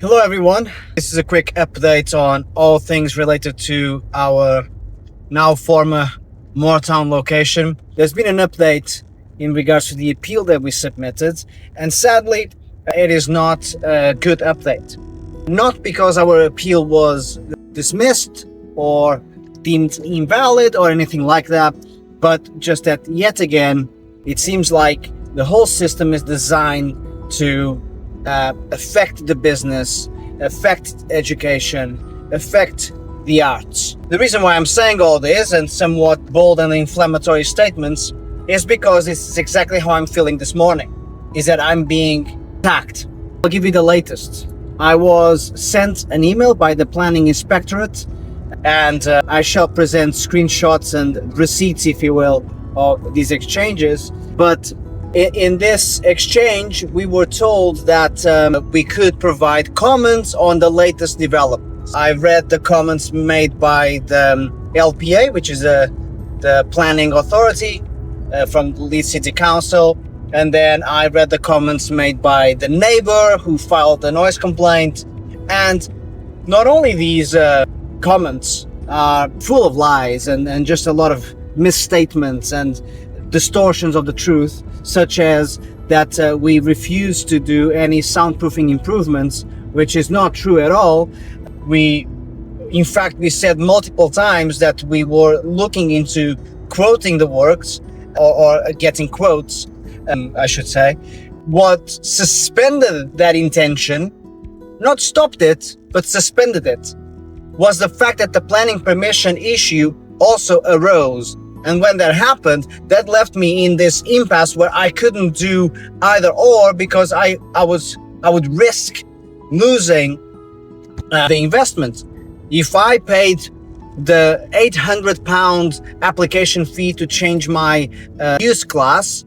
Hello everyone, this is a quick update on all things related to our now former Moortown location. There's been an update in regards to the appeal that we submitted, and sadly it is not a good update. Not because our appeal was dismissed or deemed invalid or anything like that, but just that yet again it seems like the whole system is designed to affect the business, affect education, affect the arts. The reason why I'm saying all this and somewhat bold and inflammatory statements is because this is exactly how I'm feeling this morning, is that I'm being attacked. I'll give you the latest. I was sent an email by the Planning Inspectorate, and I shall present screenshots and receipts, if you will, of these exchanges. But in this exchange, we were told that we could provide comments on the latest developments. I read the comments made by the LPA, which is the planning authority from Leeds City Council, and then I read the comments made by the neighbor who filed the noise complaint. And not only these comments are full of lies and just a lot of misstatements and distortions of the truth, such as that we refuse to do any soundproofing improvements, which is not true at all. In fact, we said multiple times that we were looking into quoting the works or getting quotes, I should say. What suspended that intention, not stopped it, but suspended it, was the fact that the planning permission issue also arose. And when that happened, that left me in this impasse where I couldn't do either or, because I would risk losing the investment. If I paid the £800 application fee to change my use class,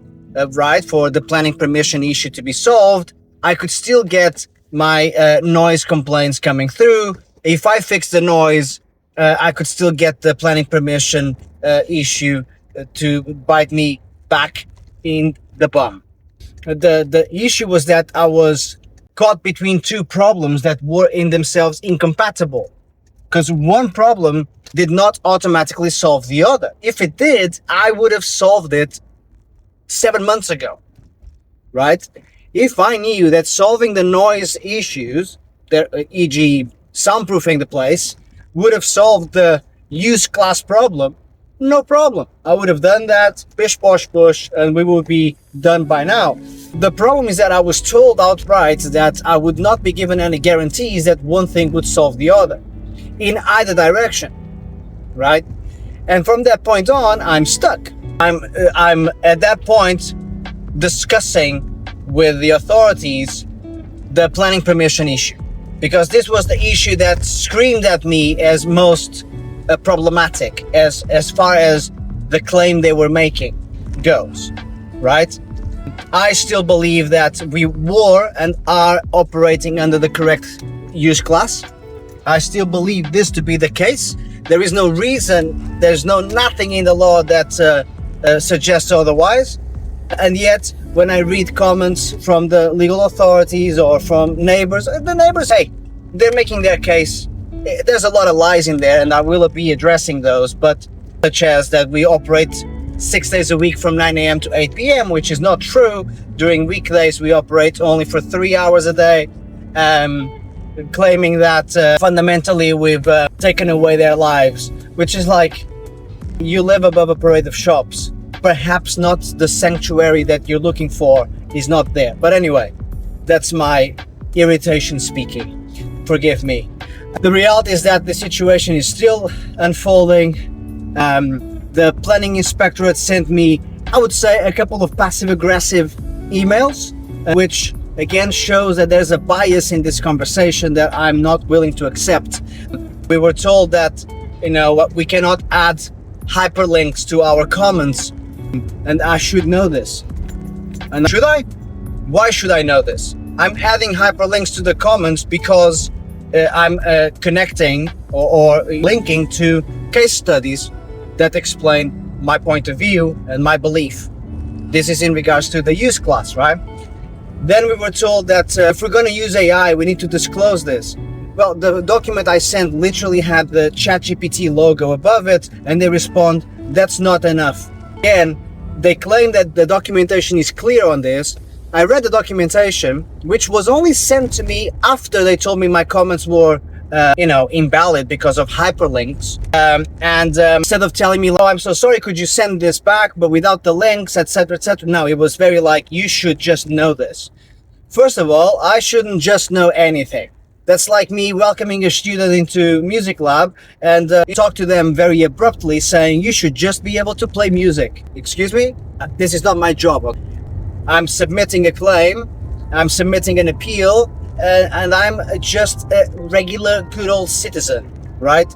right, for the planning permission issue to be solved, I could still get my noise complaints coming through. If I fix the noise, I could still get the planning permission issue to bite me back in the bum. The issue was that I was caught between two problems that were in themselves incompatible, because one problem did not automatically solve the other. If it did, I would have solved it 7 months ago, right? If I knew that solving the noise issues, e.g. soundproofing the place, would have solved the use class problem, no problem. I would have done that, bish bosh bush, and we would be done by now. The problem is that I was told outright that I would not be given any guarantees that one thing would solve the other in either direction, right? And from that point on, I'm stuck. I'm at that point discussing with the authorities the planning permission issue, because this was the issue that screamed at me as most problematic as far as the claim they were making goes, right? I still believe that we were and are operating under the correct use class. I still believe this to be the case. There is no reason, there's nothing in the law that suggests otherwise. And yet, when I read comments from the legal authorities or from neighbors, the neighbors, hey, they're making their case. There's a lot of lies in there, and I will be addressing those, but such as that we operate 6 days a week from 9 a.m. to 8 p.m., which is not true. During weekdays, we operate only for 3 hours a day, claiming that fundamentally we've taken away their lives, which is like, you live above a parade of shops. Perhaps not the sanctuary that you're looking for is not there. But anyway, that's my irritation speaking. Forgive me. The reality is that the situation is still unfolding. The Planning Inspectorate sent me, I would say, a couple of passive-aggressive emails, which again shows that there's a bias in this conversation that I'm not willing to accept. We were told that, we cannot add hyperlinks to our comments, and I should know this. And should I? Why should I know this? I'm adding hyperlinks to the comments because I'm connecting or linking to case studies that explain my point of view and my belief. This is in regards to the use class, right? Then we were told that if we're going to use AI, we need to disclose this. Well, the document I sent literally had the ChatGPT logo above it, and they respond, that's not enough. Again, they claim that the documentation is clear on this. I read the documentation, which was only sent to me after they told me my comments were invalid because of hyperlinks. Instead of telling me, oh, I'm so sorry, could you send this back, but without the links, etc., etc. No, it was very like, you should just know this. First of all, I shouldn't just know anything. That's like me welcoming a student into music lab and talk to them very abruptly saying, you should just be able to play music. Excuse me? This is not my job. Okay? I'm submitting a claim, I'm submitting an appeal, and I'm just a regular good old citizen, right?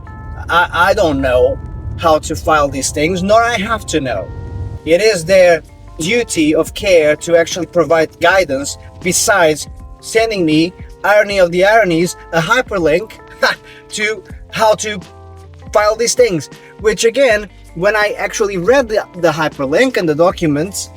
I don't know how to file these things, nor I have to know. It is their duty of care to actually provide guidance besides sending me, irony of the ironies, a hyperlink to how to file these things. Which again, when I actually read the hyperlink and the documents,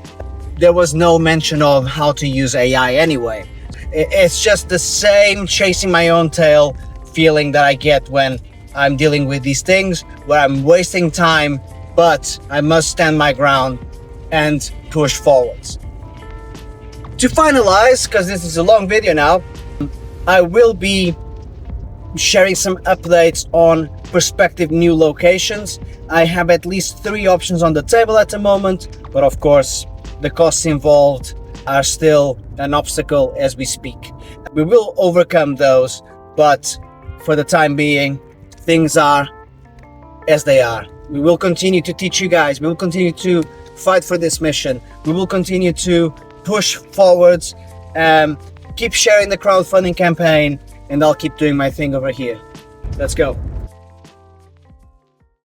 there was no mention of how to use AI anyway. It's just the same chasing my own tail feeling that I get when I'm dealing with these things, where I'm wasting time, but I must stand my ground and push forwards. To finalize, because this is a long video now, I will be sharing some updates on prospective new locations. I have at least 3 options on the table at the moment, but of course the costs involved are still an obstacle as we speak. We will overcome those, but for the time being, things are as they are. We will continue to teach you guys. We will continue to fight for this mission. We will continue to push forwards, keep sharing the crowdfunding campaign, and I'll keep doing my thing over here. Let's go.